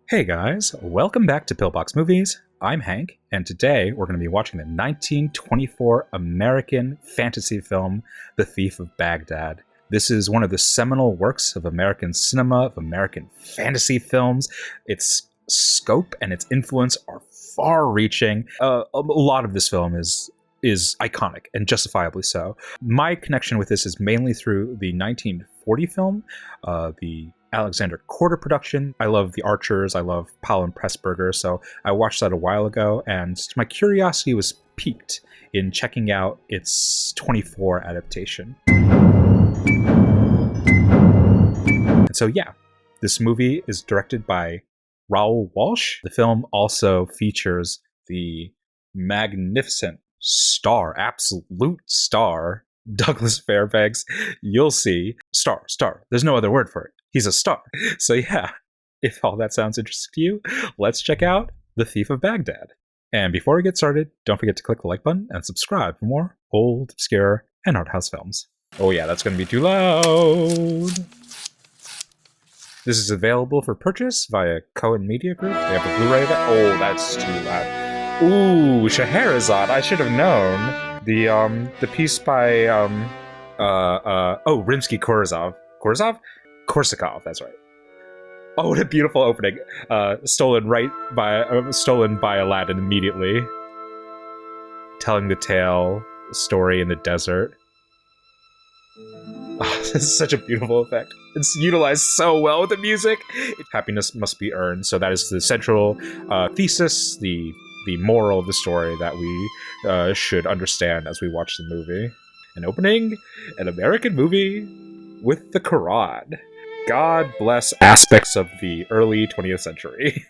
Hey guys, welcome back to Pillbox Movies. I'm Hank, and today we're going to be watching the 1924 American fantasy film, The Thief of Baghdad. This is one of the seminal works of American cinema, of American fantasy films. Its scope and its influence are far-reaching. A lot of this film is iconic, and justifiably so. My connection with this is mainly through the 1940 film, the Alexander Korda production. I love The Archers, I love Powell and Pressburger, so I watched that a while ago, and my curiosity was piqued in checking out its 24 adaptation. And so yeah, this movie is directed by Raoul Walsh. The film also features the magnificent star, absolute star, Douglas Fairbanks. You'll see. Star. There's no other word for it. He's a star. So yeah, if all that sounds interesting to you, let's check out The Thief of Baghdad. And before we get started, don't forget to click the like button and subscribe for more old, obscure, and art house films. Oh yeah, that's going to be too loud. This is available for purchase via Cohen Media Group. They have a Blu-ray of it. Oh, that's too loud. Ooh, Scheherazade. I should have known. The piece by Rimsky-Korsakov. Korsakov, that's right. Oh, what a beautiful opening. Stolen by Aladdin immediately. Telling the tale, story in the desert. Oh, this is such a beautiful effect. It's utilized so well with the music. Happiness must be earned. So that is the central thesis, the moral of the story that we should understand as we watch the movie. An opening, an American movie with the Quran. God bless aspects of the early 20th century.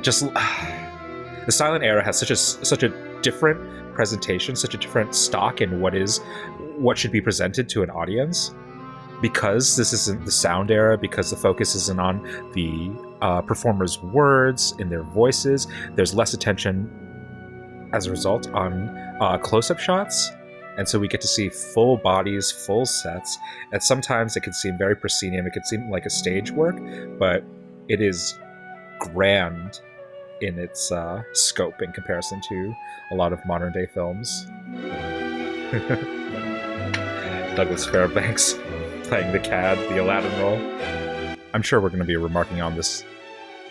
Just the silent era has such a different presentation, such a different stock in what should be presented to an audience, because this isn't the sound era, because the focus isn't on the performers' words in their voices. There's less attention as a result on close-up shots. And so we get to see full bodies, full sets, and sometimes it can seem very proscenium, it can seem like a stage work, but it is grand in its scope in comparison to a lot of modern-day films. Douglas Fairbanks playing the cad, the Aladdin role. I'm sure we're going to be remarking on this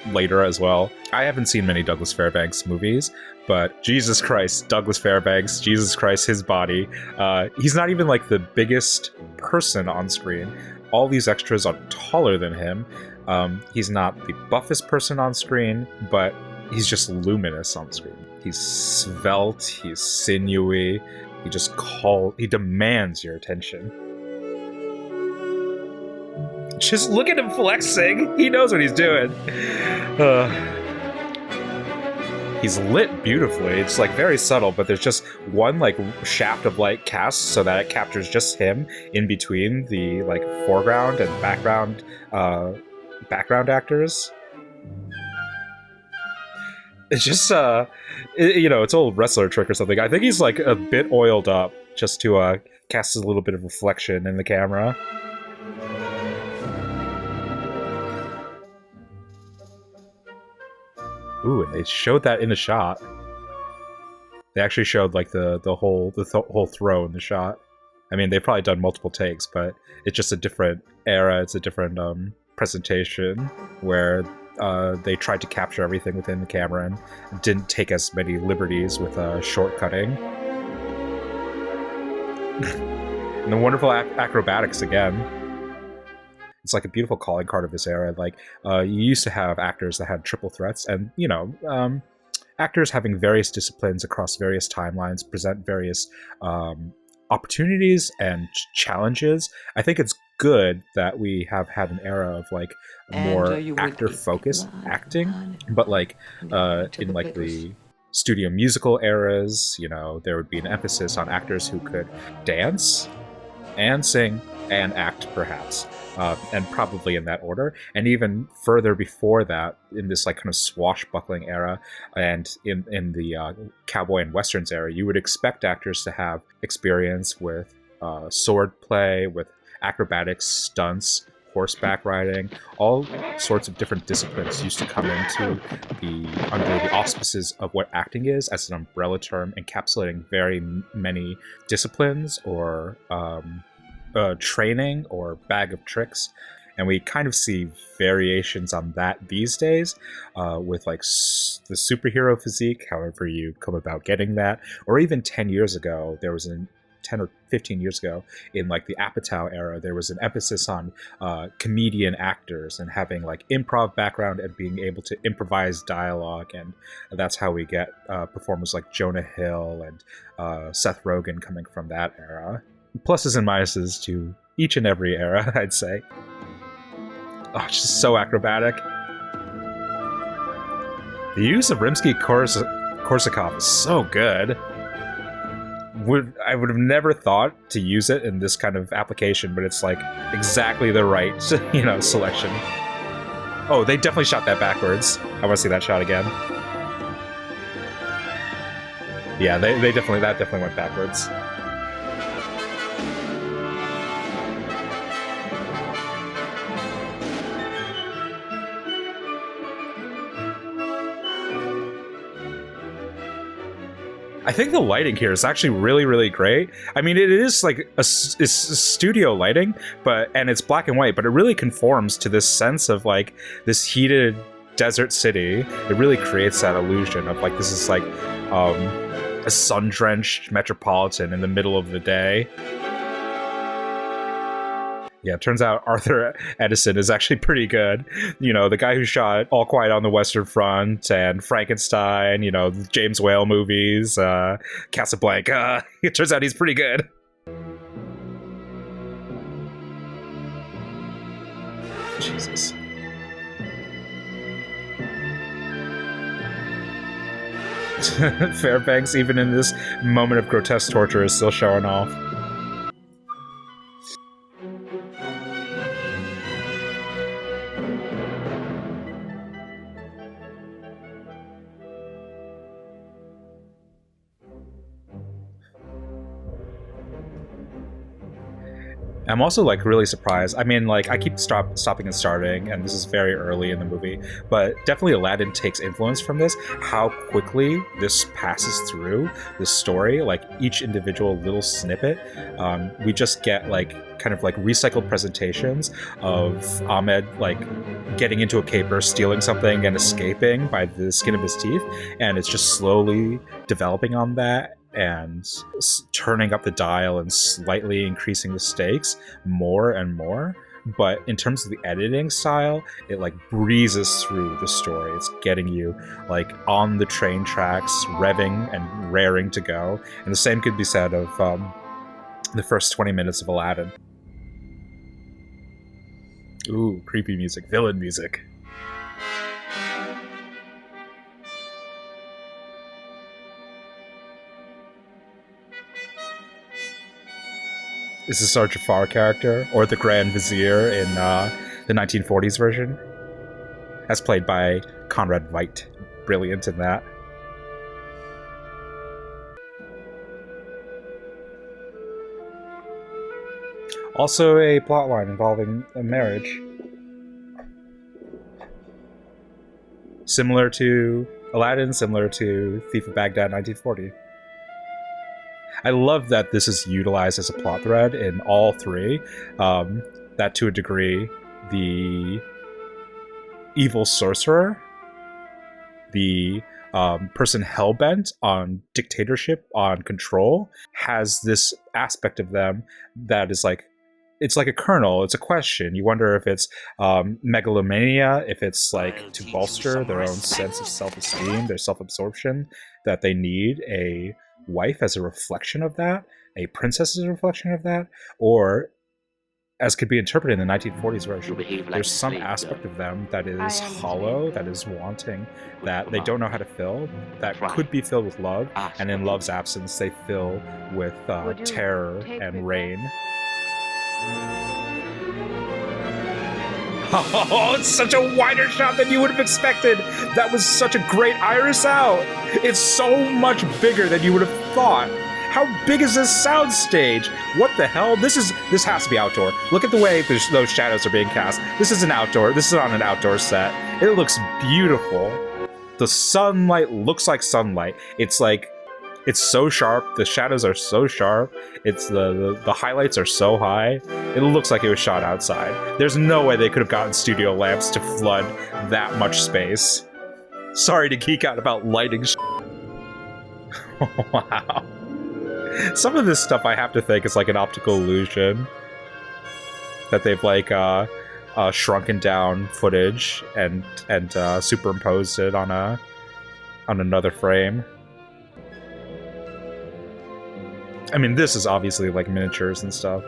later as well. I haven't seen many Douglas Fairbanks movies, but Jesus Christ, Douglas Fairbanks, Jesus Christ, his body. He's not even like the biggest person on screen. All these extras are taller than him. He's not the buffest person on screen, but he's just luminous on screen. He's svelte, he's sinewy, he demands your attention. Just look at him flexing. He knows what he's doing. He's lit beautifully. It's like very subtle, but there's just one like shaft of light cast so that it captures just him in between the like foreground and background actors. It's just it's an old wrestler trick or something. I think he's like a bit oiled up just to cast a little bit of reflection in the camera. Ooh, and they showed that in the shot. They actually showed like the whole throw in the shot. I mean, they've probably done multiple takes, but it's just a different era. It's a different presentation where they tried to capture everything within the camera and didn't take as many liberties with shortcutting. And the wonderful acrobatics again. It's like a beautiful calling card of this era. Like, you used to have actors that had triple threats, and, actors having various disciplines across various timelines present various opportunities and challenges. I think it's good that we have had an era of, like, more actor-focused acting, but, like, in, like, the studio musical eras, there would be an emphasis on actors who could dance and sing and act, perhaps. And probably in that order. And even further before that, in this like kind of swashbuckling era, and in the cowboy and westerns era, you would expect actors to have experience with sword play, with acrobatics, stunts, horseback riding, all sorts of different disciplines used to come into under the auspices of what acting is as an umbrella term, encapsulating very many disciplines or training or bag of tricks. And we kind of see variations on that these days with like the superhero physique, however you come about getting that. Or even 10 years ago, there was 10 or 15 years ago in like the Apatow era, there was an emphasis on comedian actors and having like improv background and being able to improvise dialogue. And that's how we get performers like Jonah Hill and Seth Rogen coming from that era. Pluses and minuses to each and every era, I'd say. Oh, it's just so acrobatic. The use of Rimsky-Korsakov is so good. I would have never thought to use it in this kind of application, but it's like exactly the right, selection. Oh, they definitely shot that backwards. I want to see that shot again. Yeah, that definitely went backwards. I think the lighting here is actually really, really great. I mean, it is like it's studio lighting, and it's black and white, but it really conforms to this sense of like this heated desert city. It really creates that illusion of like this is like a sun-drenched metropolitan in the middle of the day. Yeah, it turns out Arthur Edison is actually pretty good. The guy who shot All Quiet on the Western Front and Frankenstein, the James Whale movies, Casablanca. It turns out he's pretty good. Jesus. Fairbanks, even in this moment of grotesque torture, is still showing off. I'm also like really surprised. I mean, like I keep stopping and starting, and this is very early in the movie, but definitely Aladdin takes influence from this. How quickly this passes through the story, like each individual little snippet. We just get like kind of like recycled presentations of Ahmed like getting into a caper, stealing something, and escaping by the skin of his teeth, and it's just slowly developing on that. And turning up the dial and slightly increasing the stakes more and more. But in terms of the editing style, it like breezes through the story. It's getting you like on the train tracks, revving and raring to go. And the same could be said of the first 20 minutes of Aladdin. Ooh, creepy music, villain music. Is this our Jafar character, or the Grand Vizier in the 1940s version? As played by Conrad Veidt. Brilliant in that. Also a plotline involving a marriage. Similar to Aladdin, similar to Thief of Baghdad 1940. I love that this is utilized as a plot thread in all three. That to a degree, the evil sorcerer, the person hell-bent on dictatorship, on control, has this aspect of them that is like, it's like a kernel, it's a question. You wonder if it's megalomania, if it's like to bolster their own sense of self-esteem, their self-absorption, that they need a wife as a reflection of that, a princess as a reflection of that, or as could be interpreted in the 1940s version, there's some aspect of them that is hollow, that is wanting, that they don't know how to fill, that could be filled with love, and in love's absence they fill with terror and rain. Oh, it's such a wider shot than you would have expected. That was such a great iris out. It's so much bigger than you would have thought. How big is this soundstage? What the hell? This has to be outdoor. Look at the way those shadows are being cast. This is on an outdoor set. It looks beautiful. The sunlight looks like sunlight. It's so sharp. The shadows are so sharp. It's the highlights are so high. It looks like it was shot outside. There's no way they could have gotten studio lamps to flood that much space. Sorry to geek out about lighting. Wow. Some of this stuff I have to think is like an optical illusion that they've shrunken down footage and superimposed it on another frame. I mean, this is obviously like miniatures and stuff.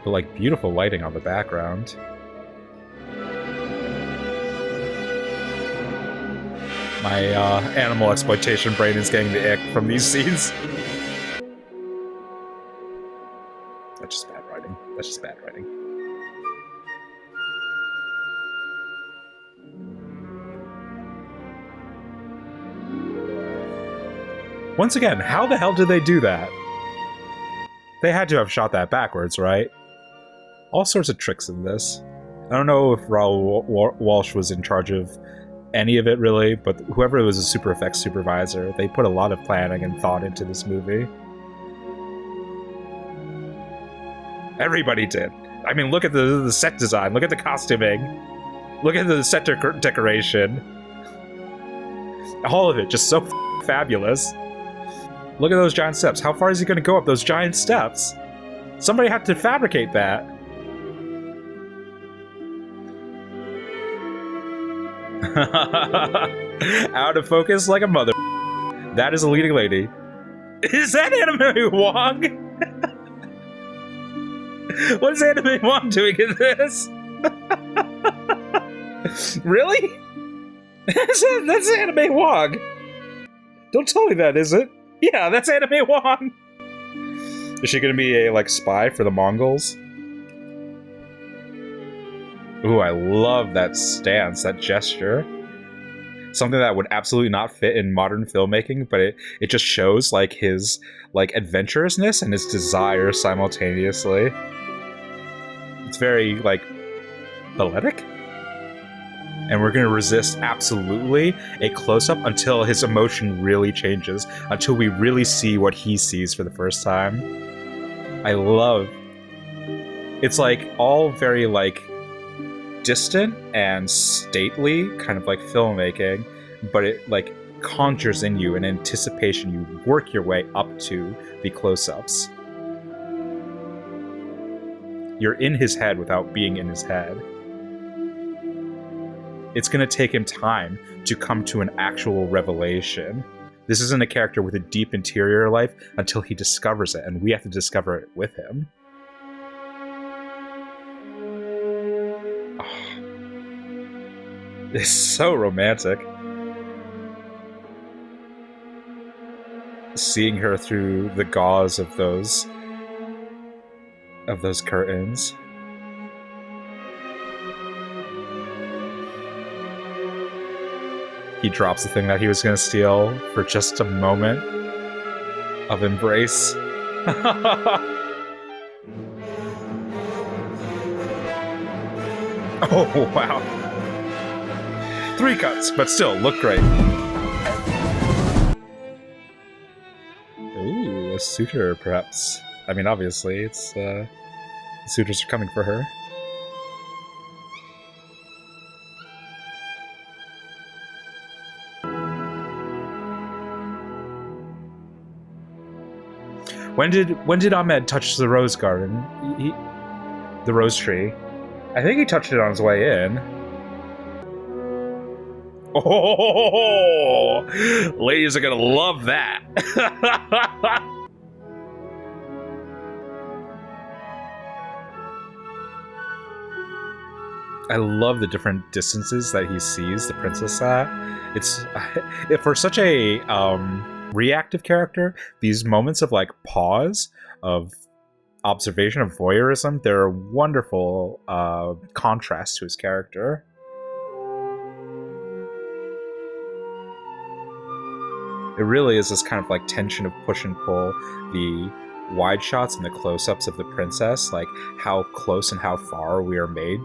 But like beautiful lighting on the background. My animal exploitation brain is getting the ick from these scenes. That's just bad writing. That's just bad writing. Once again, how the hell did they do that? They had to have shot that backwards, right? All sorts of tricks in this. I don't know if Raoul Walsh was in charge of any of it, really, but whoever was a super effects supervisor, they put a lot of planning and thought into this movie. Everybody did. I mean, look at the set design, look at the costuming, look at the set decoration. All of it, just so fabulous. Look at those giant steps. How far is he going to go up those giant steps? Somebody had to fabricate that. Out of focus like a mother. That is a leading lady. Is that Anime Wong? What is Anime Wong doing in this? Really? That's Anime Wong. Don't tell me that, is it? Yeah, that's Anime Wong. Is she gonna be a spy for the Mongols? Ooh, I love that stance, that gesture. Something that would absolutely not fit in modern filmmaking, but it just shows his adventurousness and his desire simultaneously. It's very poetic. And we're gonna resist absolutely a close-up until his emotion really changes, until we really see what he sees for the first time. I love. It's all very distant and stately, kind of like filmmaking, but it conjures in you an anticipation. You work your way up to the close-ups. You're in his head without being in his head. It's going to take him time to come to an actual revelation. This isn't a character with a deep interior life until he discovers it, and we have to discover it with him. It's so romantic. Seeing her through the gauze of those curtains. He drops the thing that he was going to steal for just a moment of embrace. Oh, wow. 3 cuts, but still look great. Ooh, a suitor, perhaps. I mean, obviously, it's the suitors are coming for her. When did Ahmed touch the rose garden? The rose tree. I think he touched it on his way in. Oh, ladies are gonna love that. I love the different distances that he sees the princess at. It's for such a reactive character, these moments of pause, of observation, of voyeurism, they're a wonderful contrast to his character. It really is this kind of like tension of push and pull. The wide shots and the close-ups of the princess, like how close and how far we are made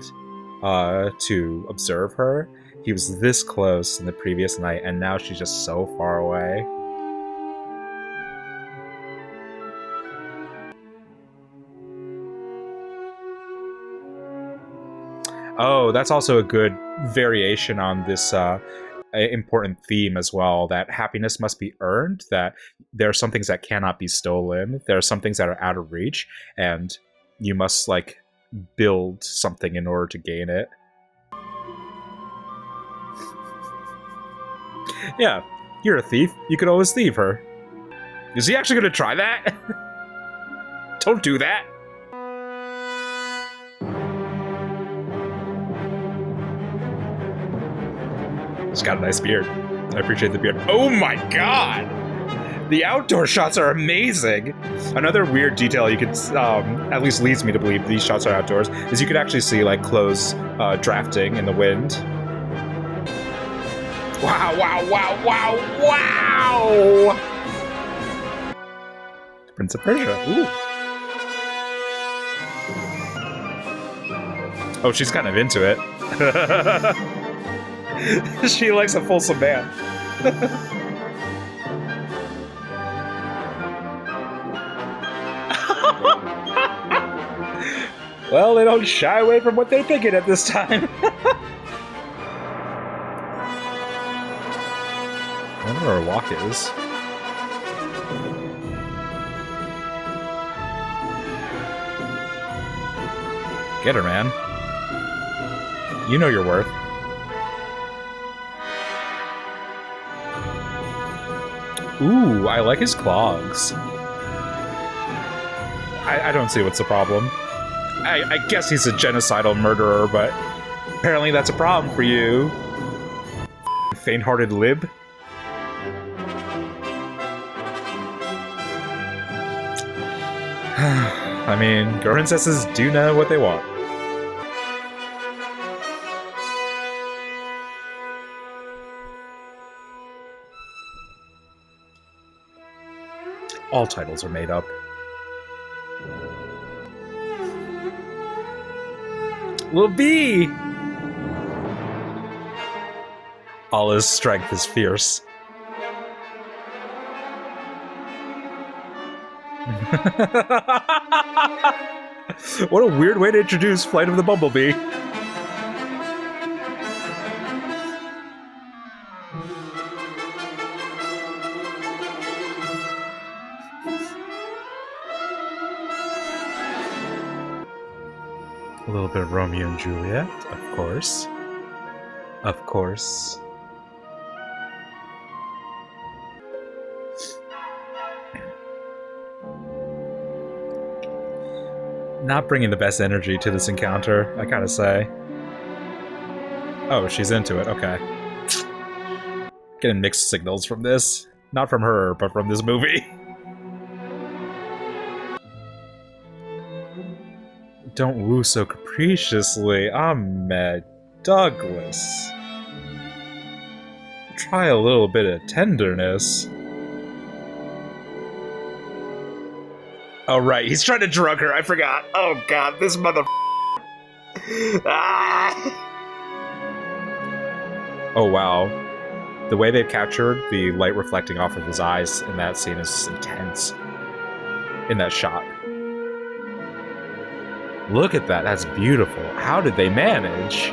to observe her. He was this close in the previous night, and now she's just so far away. Oh, that's also a good variation on this important theme as well, that happiness must be earned, that there are some things that cannot be stolen, there are some things that are out of reach, and you must, like, build something in order to gain it. Yeah, you're a thief. You could always thieve her. Is he actually going to try that? Don't do that. He's got a nice beard. I appreciate the beard. Oh my god! The outdoor shots are amazing! Another weird detail you could, at least leads me to believe these shots are outdoors, is you could actually see, like, clothes drafting in the wind. Wow, wow, wow, wow, wow! Prince of Persia. Ooh. Oh, she's kind of into it. She likes a fulsome man. Well, they don't shy away from what they're thinking at this time. I wonder where her walk is. Get her, man. You know your worth. Ooh, I like his clogs. I don't see what's the problem. I guess he's a genocidal murderer, but apparently that's a problem for you. Faint-hearted lib. I mean, princesses do know what they want. All titles are made up. Lil B! Allah's strength is fierce. What a weird way to introduce Flight of the Bumblebee. A little bit of Romeo and Juliet, of course. Of course. Not bringing the best energy to this encounter, I gotta say. Oh, she's into it, okay. Getting mixed signals from this. Not from her, but from this movie. Don't woo so capriciously, Ahmed. Douglas. Try a little bit of tenderness. Oh, right, he's trying to drug her, I forgot. Oh god, this mother... Ah! Oh wow. The way they've captured the light reflecting off of his eyes in that scene is intense. In that shot. Look at that, that's beautiful. How did they manage?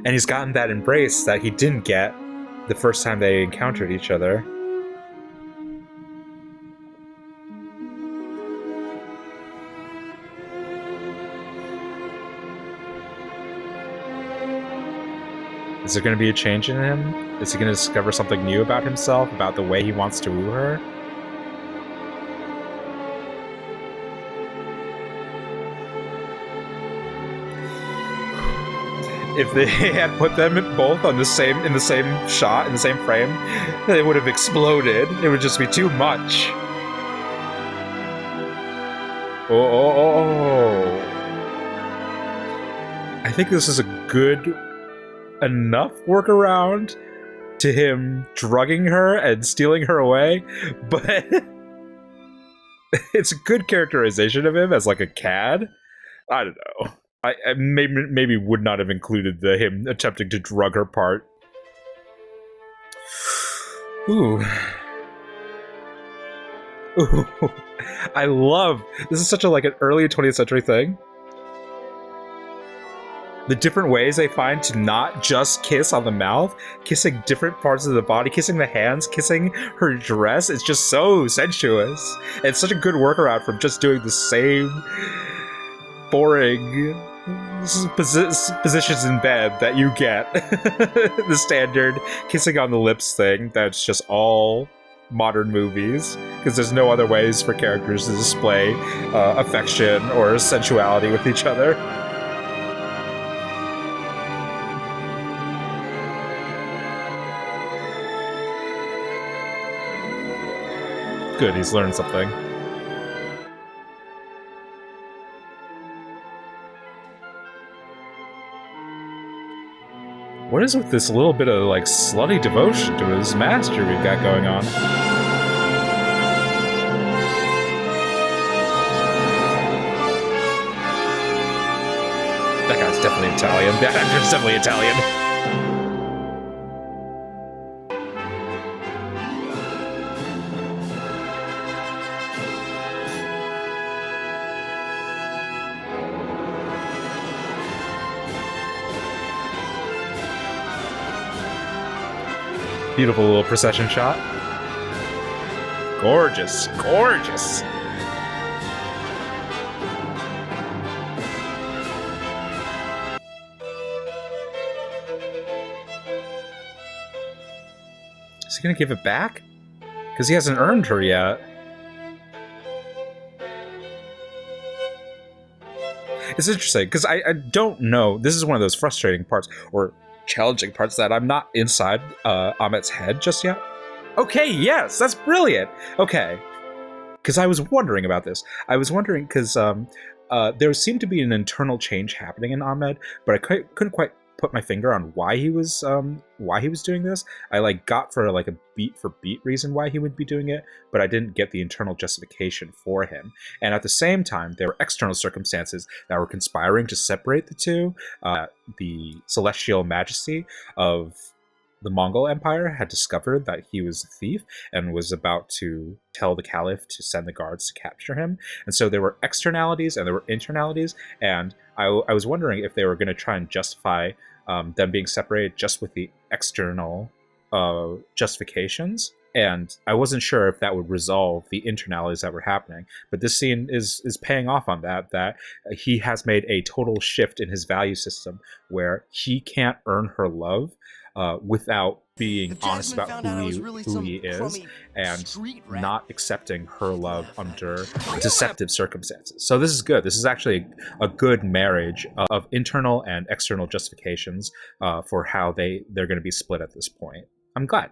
And he's gotten that embrace that he didn't get the first time they encountered each other. Is there going to be a change in him? Is he going to discover something new about himself, about the way he wants to woo her? If they had put them both on in the same shot, in the same frame, they would have exploded. It would just be too much. Oh. I think this is a good enough workaround to him drugging her and stealing her away, but it's a good characterization of him as like a cad. I don't know. I maybe would not have included him attempting to drug her part. Ooh. Ooh. I love this is such a like an early 20th century thing. The different ways they find to not just kiss on the mouth, kissing different parts of the body, kissing the hands, kissing her dress. It's just so sensuous. And it's such a good workaround from just doing the same boring positions in bed that you get. The standard kissing on the lips thing that's just all modern movies, because there's no other ways for characters to display affection or sensuality with each other. Good, he's learned something. What is with this little bit of like slutty devotion to his master we've got going on? That guy's definitely Italian. That actor's definitely Italian. Beautiful little procession shot. Gorgeous, gorgeous. Is he gonna give it back? Because he hasn't earned her yet. It's interesting, because I don't know. This is one of those frustrating parts, or challenging parts, that I'm not inside Ahmed's head just yet. Okay, yes, that's brilliant. Okay, because I was wondering about this. I was wondering because there seemed to be an internal change happening in Ahmed, but I couldn't quite put my finger on why he was doing this. I like got for like a beat for beat reason why he would be doing it, but I didn't get the internal justification for him. And at the same time, there were external circumstances that were conspiring to separate the two. The celestial majesty of the Mongol Empire had discovered that he was a thief and was about to tell the Caliph to send the guards to capture him. And so there were externalities and there were internalities, and I was wondering if they were going to try and justify them being separated just with the external justifications. And I wasn't sure if that would resolve the internalities that were happening. But this scene is paying off on that he has made a total shift in his value system where he can't earn her love without being honest about who he is and not accepting her love under deceptive circumstances. So this is good. This is actually a good marriage of internal and external justifications for how they're going to be split at this point. I'm glad.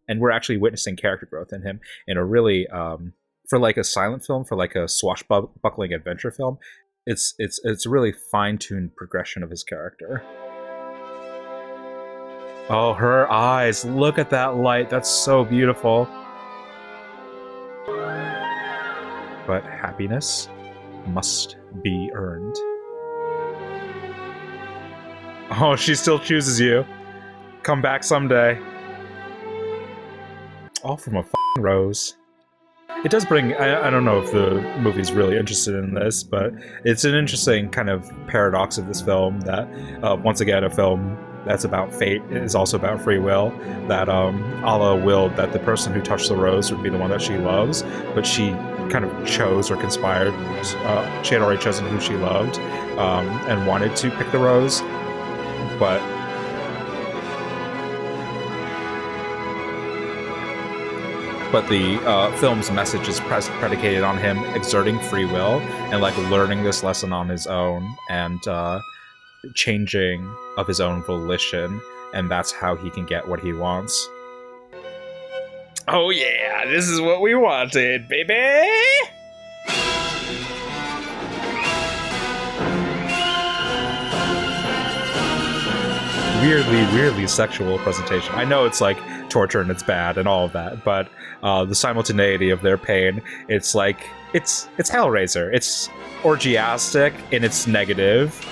And we're actually witnessing character growth in him in a really, for like a silent film, for like a swashbuckling adventure film, it's a really fine-tuned progression of his character. Oh, her eyes. Look at that light. That's so beautiful. But happiness must be earned. Oh, she still chooses you. Come back someday. All from a f***ing rose. It does bring... I don't know if the movie's really interested in this, but it's an interesting kind of paradox of this film that, once again, a film that's about fate is also about free will, that Allah willed that the person who touched the rose would be the one that she loves, but she kind of chose or conspired. She had already chosen who she loved and wanted to pick the rose, but the film's message is predicated on him exerting free will and like learning this lesson on his own and changing of his own volition, and that's how he can get what he wants. Oh yeah, this is what we wanted, baby! weirdly sexual presentation. I know it's like torture and it's bad and all of that, but the simultaneity of their pain, it's like it's Hellraiser. It's orgiastic in its negative.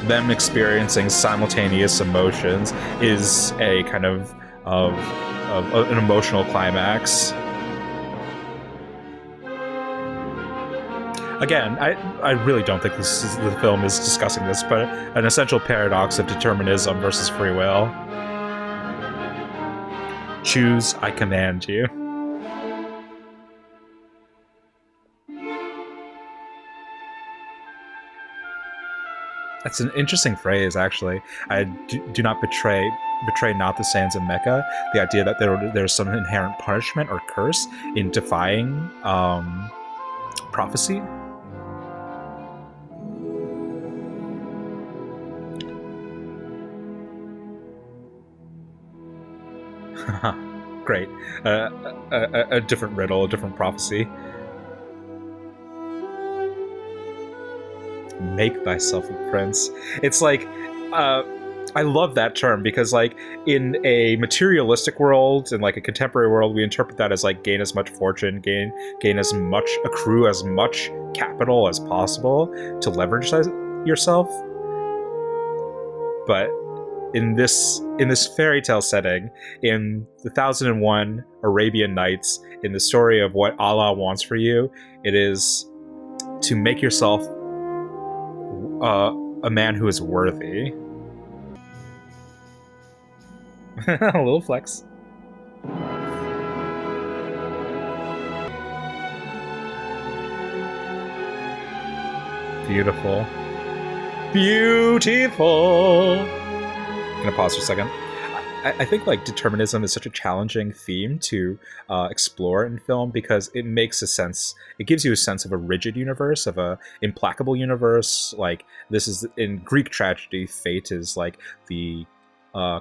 Them experiencing simultaneous emotions is a kind of an emotional climax. Again, I really don't think the film is discussing this, but an essential paradox of determinism versus free will. Choose, I command you. That's an interesting phrase, actually. I do not betray not the sands of Mecca. The idea that there's some inherent punishment or curse in defying prophecy. Great. A different riddle, a different prophecy. Make thyself a prince. It's like, I love that term because, like, in a materialistic world, in like a contemporary world, we interpret that as like gain as much fortune, gain as much, accrue as much capital as possible to leverage yourself. But in this fairy tale setting, in the 1001 Arabian Nights, in the story of what Allah wants for you, it is to make yourself a man who is worthy. A little flex. Beautiful. Beautiful. I'm gonna pause for a second. I think like determinism is such a challenging theme to explore in film because it makes a sense. It gives you a sense of a rigid universe, of a implacable universe. Like this is in Greek tragedy, fate is like the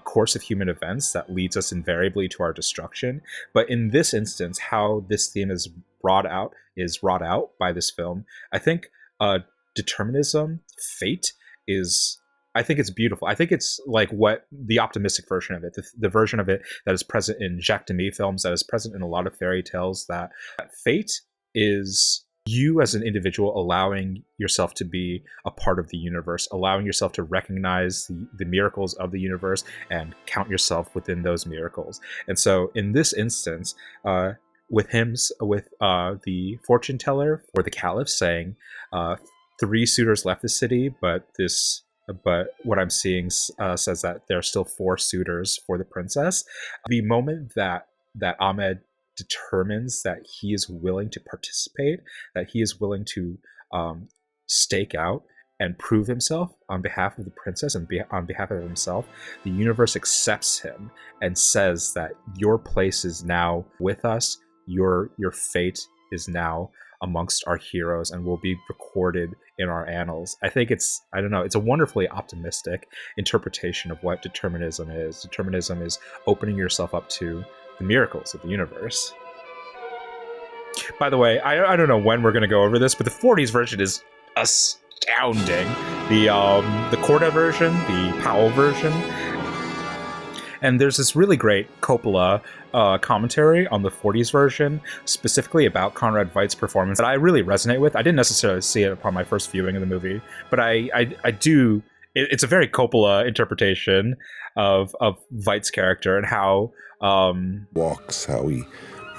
course of human events that leads us invariably to our destruction. But in this instance, how this theme is wrought out by this film. I think determinism, fate is. I think it's beautiful. I think it's like what the optimistic version of it, the version of it that is present in Jacques Demy films, that is present in a lot of fairy tales, that fate is you as an individual allowing yourself to be a part of the universe, allowing yourself to recognize the miracles of the universe and count yourself within those miracles. And so in this instance, with the fortune teller or the caliph saying, 3 suitors left the city, but what I'm seeing says that there are still 4 suitors for the princess. The moment that Ahmed determines that he is willing to participate, that he is willing to stake out and prove himself on behalf of the princess and on behalf of himself, the universe accepts him and says that your place is now with us, your fate is now amongst our heroes and will be recorded in our annals. I think it's a wonderfully optimistic interpretation of what determinism is. Determinism is opening yourself up to the miracles of the universe. By the way, I don't know when we're going to go over this, but the 40s version is astounding. The Korda version, the Powell version, and there's this really great Coppola commentary on the 40s version, specifically about Conrad Veidt's performance that I really resonate with. I didn't necessarily see it upon my first viewing of the movie, but I do. It's a very Coppola interpretation of Veidt's character and how walks, how he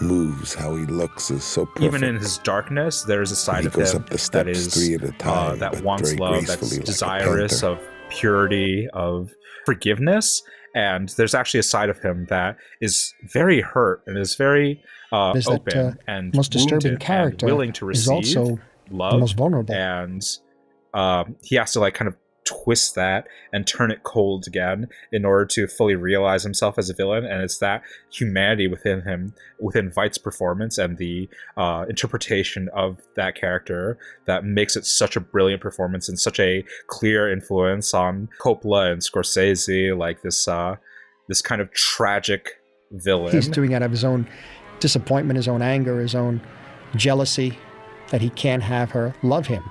moves, how he looks is so perfect. Even in his darkness, there's a side of him that is 3 at a time, that wants love, that's like desirous of purity, of forgiveness. And there's actually a side of him that is very hurt and is very open and most disturbing character and willing to receive is also love. The most vulnerable. And he has to like kind of twist that and turn it cold again in order to fully realize himself as a villain. And it's that humanity within him, within Veidt's performance and the interpretation of that character that makes it such a brilliant performance and such a clear influence on Coppola and Scorsese, like this kind of tragic villain. He's doing it out of his own disappointment, his own anger, his own jealousy that he can't have her love him.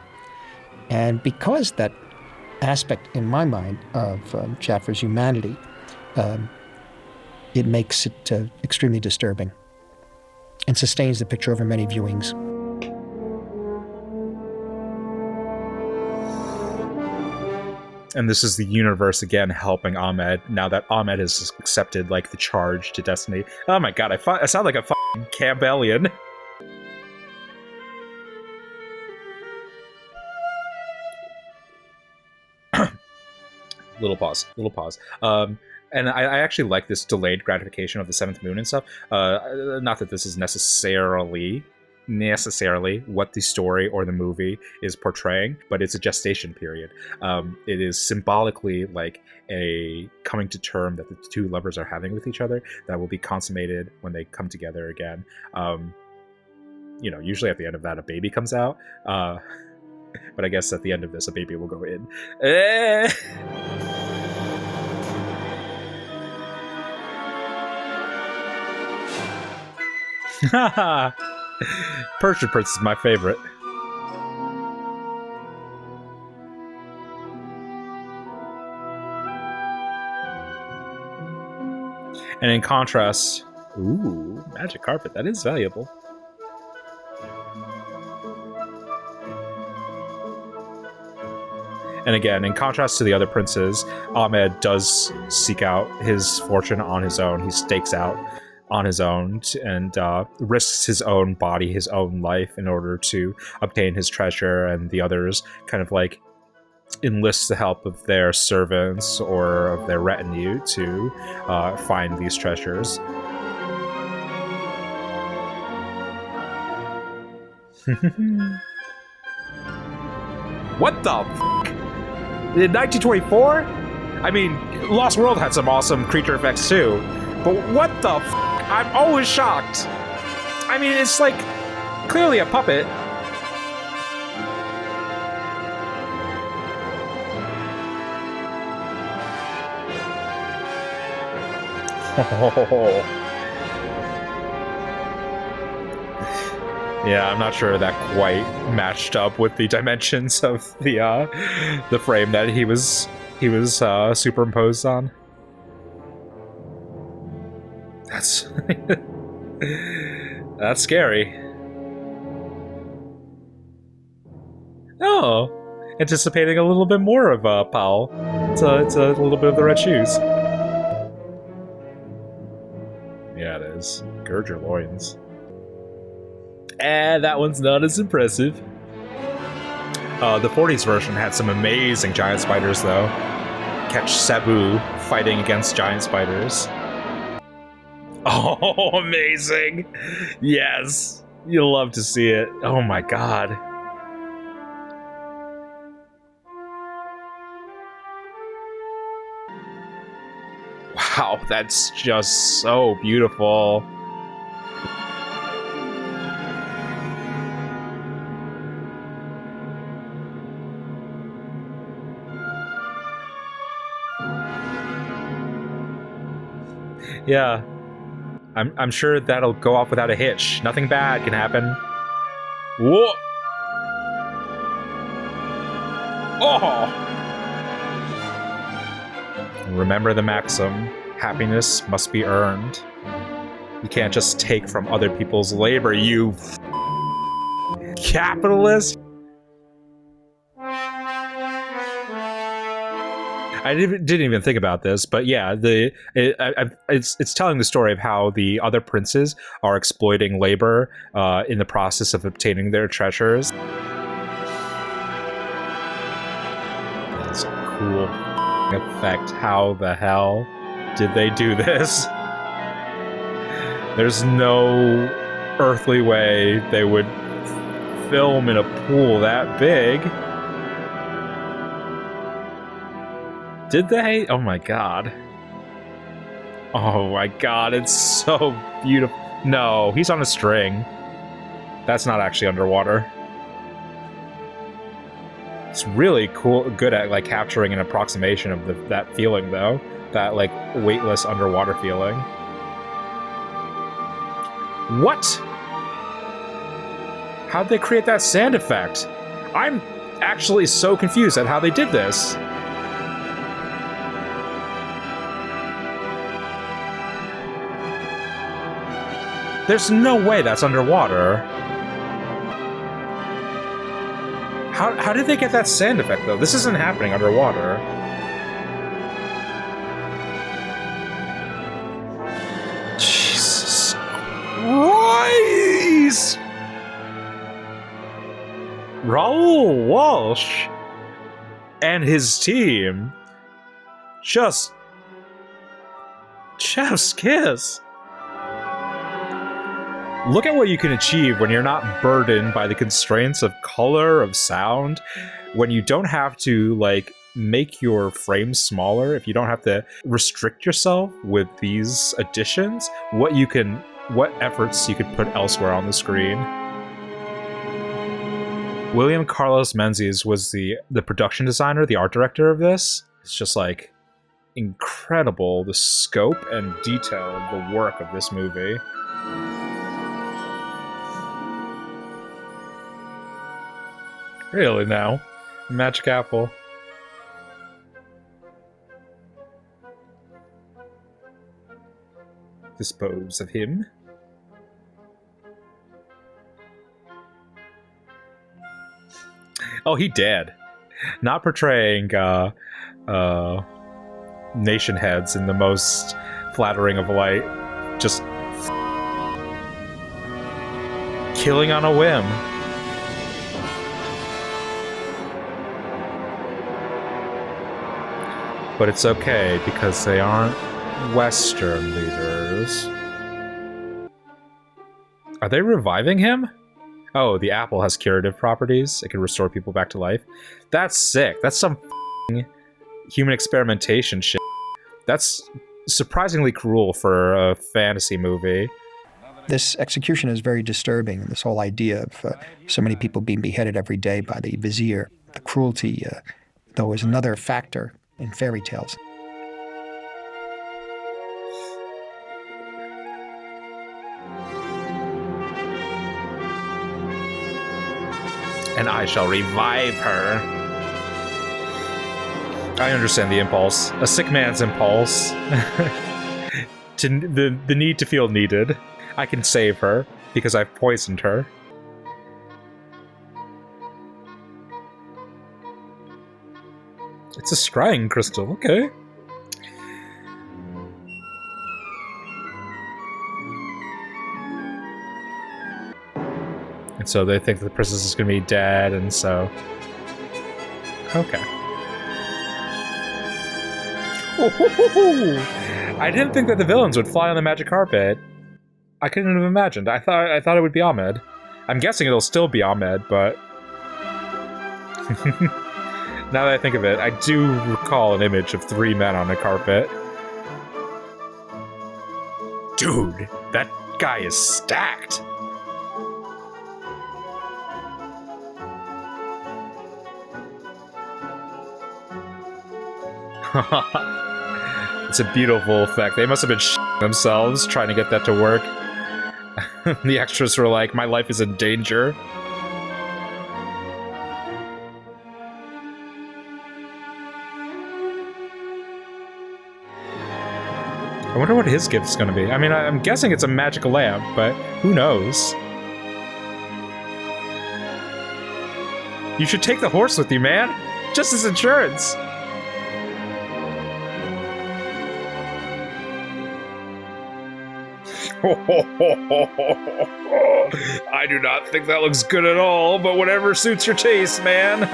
And because that aspect, in my mind, of Jaffar's humanity, it makes it extremely disturbing and sustains the picture over many viewings. And this is the universe again helping Ahmed, now that Ahmed has accepted, like, the charge to destiny. Oh my god, I sound like a fucking Campbellian. Little pause. And I actually like this delayed gratification of the seventh moon and stuff. Not that this is necessarily what the story or the movie is portraying, but it's a gestation period. It is symbolically like a coming to term that the two lovers are having with each other that will be consummated when they come together again. Usually at the end of that, a baby comes out. But I guess at the end of this, a baby will go in. Persian Prince is my favorite. And in contrast, ooh, magic carpet, that is valuable. And again, in contrast to the other princes, Ahmed does seek out his fortune on his own. He stakes out on his own and risks his own body, his own life in order to obtain his treasure, and the others kind of like enlist the help of their servants or of their retinue to find these treasures. What the f***? In 1924? I mean, Lost World had some awesome creature effects too, but what the f***? I'm always shocked. I mean, it's like clearly a puppet. Yeah, I'm not sure that quite matched up with the dimensions of the frame that he was superimposed on. That's that's scary. Oh, anticipating a little bit more of Powell. It's a little bit of the red shoes. Yeah, it is. Gird your loins. And that one's not as impressive. The 40s version had some amazing giant spiders, though. Catch Sabu fighting against giant spiders. Oh, amazing! Yes! You'll love to see it. Oh my god. Wow, that's just so beautiful. Yeah. I'm sure that'll go off without a hitch. Nothing bad can happen. Whoa! Oh! Remember the maxim, happiness must be earned. You can't just take from other people's labor, you capitalist! I didn't even think about this, but yeah, it's telling the story of how the other princes are exploiting labor in the process of obtaining their treasures. That's a cool effect. How the hell did they do this? There's no earthly way they would film in a pool that big. Did they? Oh my god. Oh my god, it's so beautiful. No, he's on a string. That's not actually underwater. It's really cool, good at like capturing an approximation of that feeling though. That like weightless underwater feeling. What? How'd they create that sand effect? I'm actually so confused at how they did this. There's no way that's underwater. How did they get that sand effect, though? This isn't happening underwater. Jesus Christ! Raoul Walsh and his team just chef's kiss. Look at what you can achieve when you're not burdened by the constraints of color, of sound, when you don't have to, like, make your frame smaller, if you don't have to restrict yourself with these additions, what efforts you could put elsewhere on the screen. William Carlos Menzies was the production designer, the art director of this. It's just, like, incredible, the scope and detail of the work of this movie. Really now? Magic apple. Dispose of him. Oh, he dead. Not portraying nation heads in the most flattering of light. Just killing on a whim. But it's okay, because they aren't Western leaders. Are they reviving him? Oh, the apple has curative properties. It can restore people back to life. That's sick. That's some human experimentation shit. That's surprisingly cruel for a fantasy movie. This execution is very disturbing. This whole idea of so many people being beheaded every day by the vizier. The cruelty, though, is another factor in fairy tales. And I shall revive her. I understand the impulse. A sick man's impulse. The need to feel needed. I can save her, because I've poisoned her. It's a scrying crystal, okay. And so they think the princess is gonna be dead, and so... Okay. I didn't think that the villains would fly on the magic carpet. I couldn't have imagined. I thought it would be Ahmed. I'm guessing it'll still be Ahmed, but... Now that I think of it, I do recall an image of 3 men on a carpet. Dude, that guy is stacked! It's a beautiful effect. They must have been shitting themselves trying to get that to work. The extras were like, my life is in danger. I wonder what his gift's gonna be. I mean, I'm guessing it's a magical lamp, but who knows? You should take the horse with you, man! Just as insurance! I do not think that looks good at all, but whatever suits your taste, man.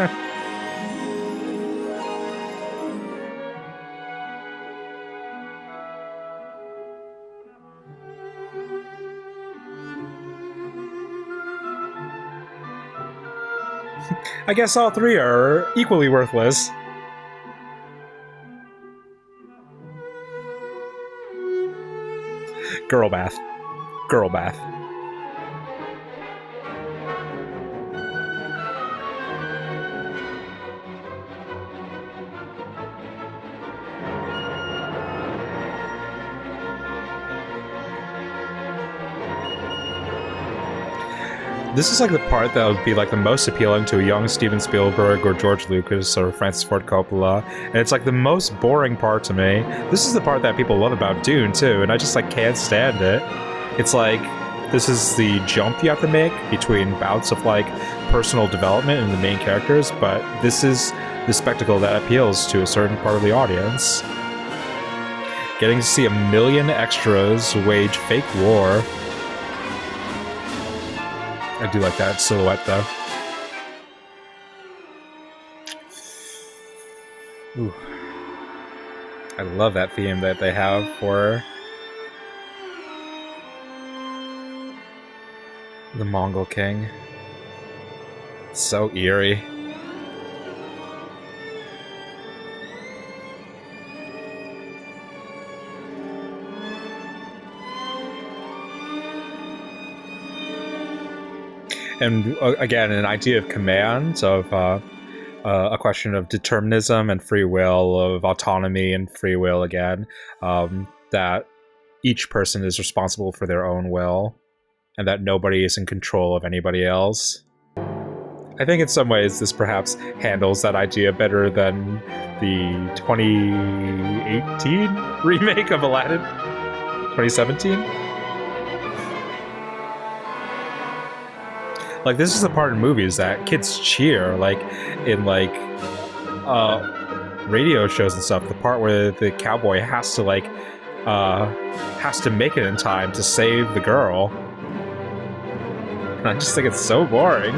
I guess all 3 are equally worthless. Girl bath. Girl bath. This is like the part that would be like the most appealing to a young Steven Spielberg or George Lucas or Francis Ford Coppola, and it's like the most boring part to me. This is the part that people love about Dune too, and I just like can't stand it. It's like This is the jump you have to make between bouts of like personal development in the main characters, but this is the spectacle that appeals to a certain part of the audience. Getting to see 1 million extras wage fake war. I do like that silhouette though. Ooh. I love that theme that they have for the Mongol king. It's so eerie. And again, an idea of command, of a question of determinism and free will, of autonomy and free will again, that each person is responsible for their own will, and that nobody is in control of anybody else. I think in some ways this perhaps handles that idea better than the 2018 remake of Aladdin. 2017? Like, this is the part in movies that kids cheer, like, in, like, radio shows and stuff. The part where the cowboy has to, like, has to make it in time to save the girl. And I just think it's so boring.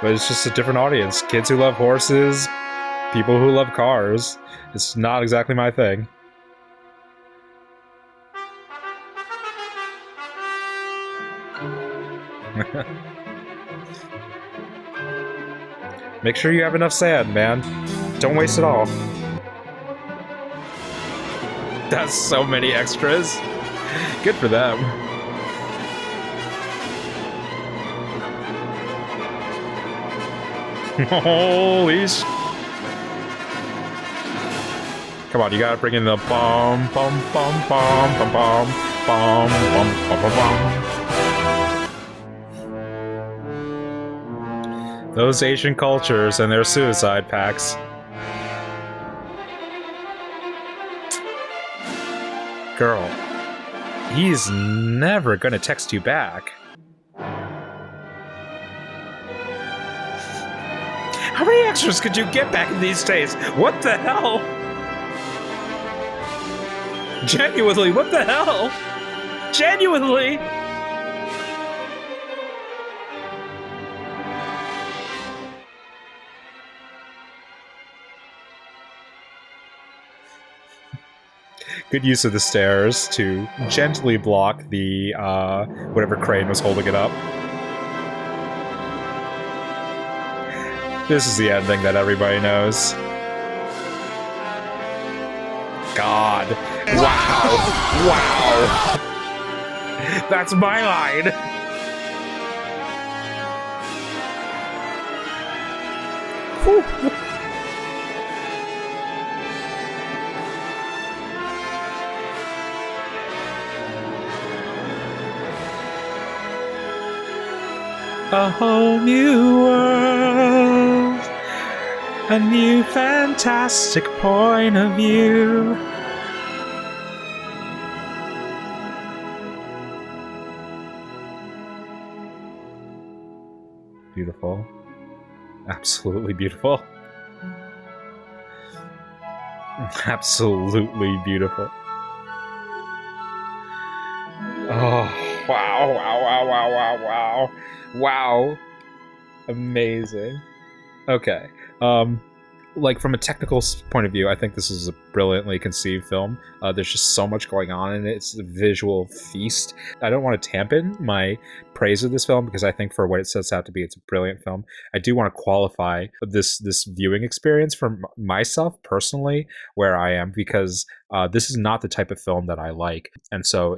But it's just a different audience. Kids who love horses, people who love cars. It's not exactly my thing. Make sure you have enough sand, man. Don't waste it all. That's so many extras. Good for them. Holy sh... Come on, you gotta bring in the bum bum bum bum bum bum bum bum bum bum bum. Those Asian cultures and their suicide pacts. Girl, he's never gonna text you back. How many extras could you get back in these days? What the hell? Genuinely, what the hell? Genuinely! Good use of the stairs to gently block the, whatever crane was holding it up. This is the ending that everybody knows. God. Wow. Wow. That's my line. Whew. A whole new world, a new fantastic point of view. Beautiful. Absolutely beautiful. Absolutely beautiful. Oh, wow, wow, wow, wow, wow, wow. Wow. Amazing. Okay. Like, from a technical point of view, I think this is a brilliantly conceived film. There's just so much going on in it. It's a visual feast. I don't want to dampen my praise of this film because I think for what it sets out to be, it's a brilliant film. I do want to qualify this viewing experience for myself personally, where I am, because this is not the type of film that I like. And so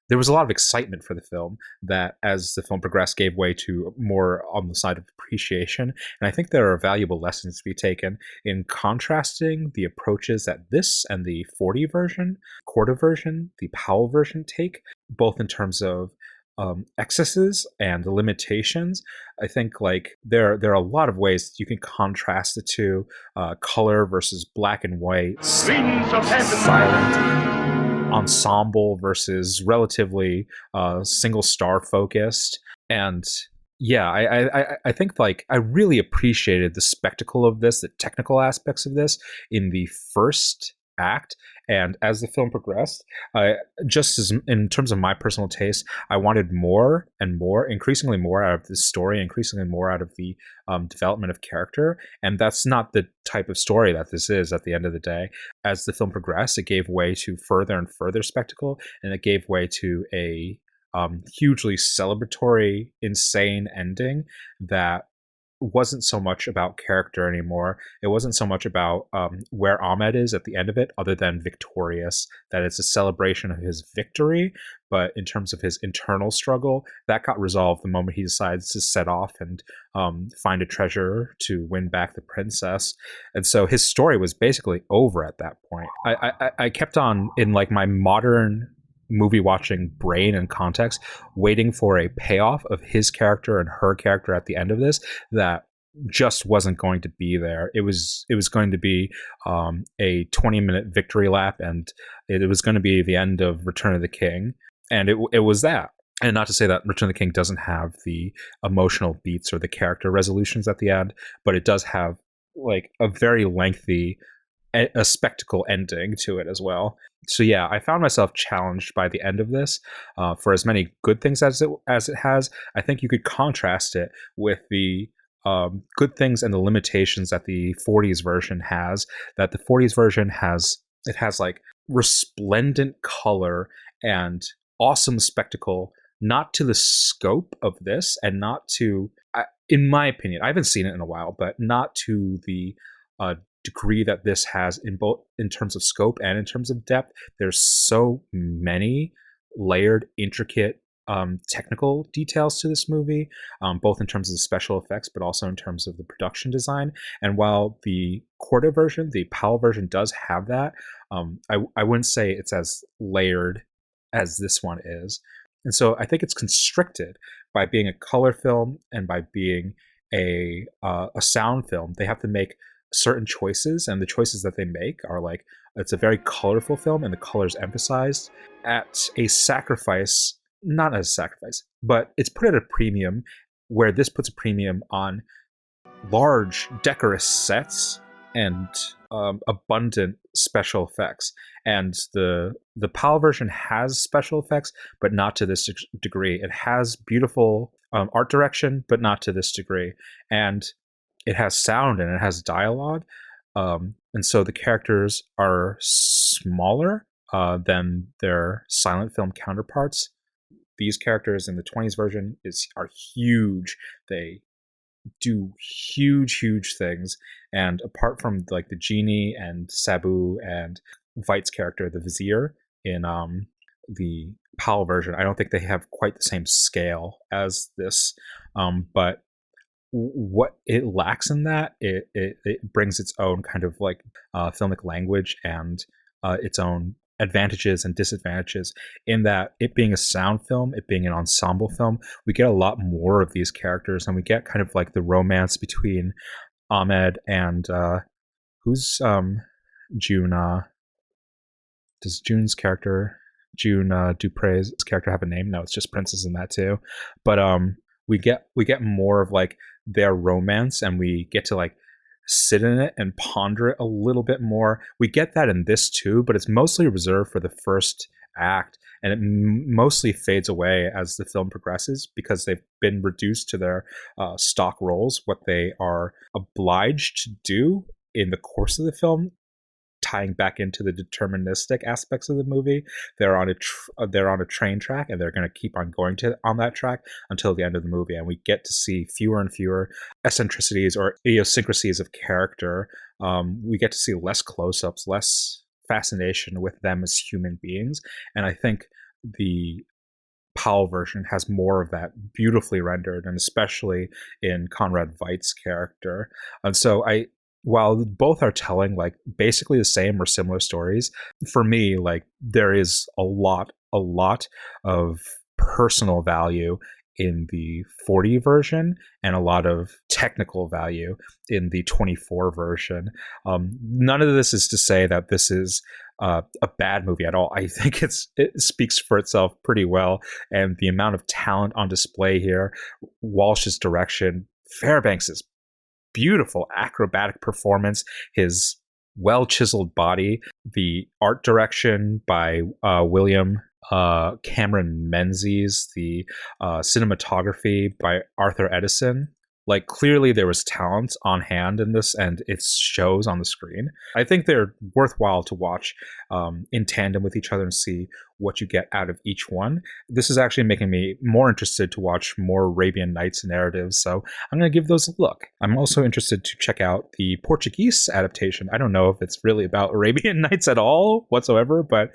there was a lot of excitement for the film that, as the film progressed, gave way to more on the side of appreciation. And I think there are valuable lessons to be taken in contrasting the approaches that this and the 40 version, Corda version, the Powell version take, both in terms of excesses and the limitations, I think like there are a lot of ways that you can contrast the two, color versus black and white, silent, ensemble versus relatively single star focused. And yeah, I think like I really appreciated the spectacle of this, the technical aspects of this in the first act. And as the film progressed, just as in terms of my personal taste, I wanted more and more, increasingly more out of this story, increasingly more out of the development of character. And that's not the type of story that this is at the end of the day. As the film progressed, it gave way to further and further spectacle, and it gave way to a hugely celebratory, insane ending that wasn't so much about character anymore. It wasn't so much about where Ahmed is at the end of it, other than victorious, that it's a celebration of his victory. But in terms of his internal struggle, that got resolved the moment he decides to set off and find a treasure to win back the princess. And so his story was basically over at that point. I kept on, in like my modern movie watching brain and context, waiting for a payoff of his character and her character at the end of this that just wasn't going to be there. It was going to be a 20-minute victory lap, and it was going to be the end of Return of the King, and it was that. And not to say that Return of the King doesn't have the emotional beats or the character resolutions at the end, but it does have like a very lengthy, a spectacle ending to it as well. So yeah, I found myself challenged by the end of this. For as many good things as it has, I think you could contrast it with the good things and the limitations that the 40s version has. That the 40s version has like resplendent color and awesome spectacle, not to the scope of this, and not to, in my opinion, I haven't seen it in a while, but not to the degree that this has in terms of scope and in terms of depth. There's so many layered, intricate technical details to this movie, both in terms of the special effects, but also in terms of the production design. And while the Corda version, the PAL version, does have that, I wouldn't say it's as layered as this one is. And so I think it's constricted by being a color film and by being a sound film. They have to make certain choices, and the choices that they make are like, it's a very colorful film and the colors emphasized at a sacrifice, not as a sacrifice, but it's put at a premium, where this puts a premium on large decorous sets and abundant special effects. And the PAL version has special effects, but not to this degree. It has beautiful art direction, but not to this degree. And it has sound and it has dialogue. And so the characters are smaller than their silent film counterparts. These characters in the 20s version are huge. They do huge things. And apart from like the genie and Sabu and Veidt's character, the vizier, in the PAL version, I don't think they have quite the same scale as this. But what it lacks in that, it brings its own kind of like filmic language and its own advantages and disadvantages, in that it being a sound film, it being an ensemble film, we get a lot more of these characters, and we get kind of like the romance between Ahmed and who's June, does June's character, June Dupre's character, have a name? No, it's just Princess in that too. But we get more of like their romance, and we get to like sit in it and ponder it a little bit more. We get that in this too, but it's mostly reserved for the first act, and it mostly fades away as the film progresses, because they've been reduced to their stock roles, what they are obliged to do in the course of the film, tying back into the deterministic aspects of the movie. They're on a train track, and they're going to keep on going on that track until the end of the movie, and we get to see fewer and fewer eccentricities or idiosyncrasies of character. We get to see less close-ups, less fascination with them as human beings, and I think the PAL version has more of that, beautifully rendered, and especially in Conrad Veidt's character. And so while both are telling like basically the same or similar stories, for me, like there is a lot of personal value in the 40 version and a lot of technical value in the 24 version. None of this is to say that this is a bad movie at all. I think it speaks for itself pretty well, and the amount of talent on display here, Walsh's direction, Fairbanks' beautiful acrobatic performance, his well-chiseled body, the art direction by William Cameron Menzies, the cinematography by Arthur Edison. Like, clearly there was talent on hand in this, and it shows on the screen. I think they're worthwhile to watch in tandem with each other and see what you get out of each one. This is actually making me more interested to watch more Arabian Nights narratives, so I'm going to give those a look. I'm also interested to check out the Portuguese adaptation. I don't know if it's really about Arabian Nights at all whatsoever, but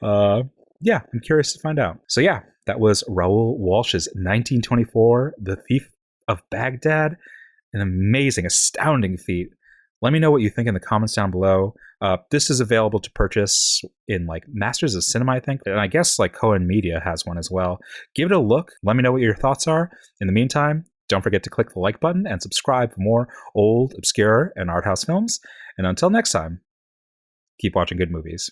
yeah, I'm curious to find out. So yeah, that was Raoul Walsh's 1924 The Thief of Baghdad. An amazing, astounding feat. Let me know what you think in the comments down below. This is available to purchase in like Masters of Cinema, I think, and I guess like Cohen Media has one as well. Give it a look. Let me know what your thoughts are. In the meantime, don't forget to click the like button and subscribe for more old, obscure, and art house films. And until next time, keep watching good movies.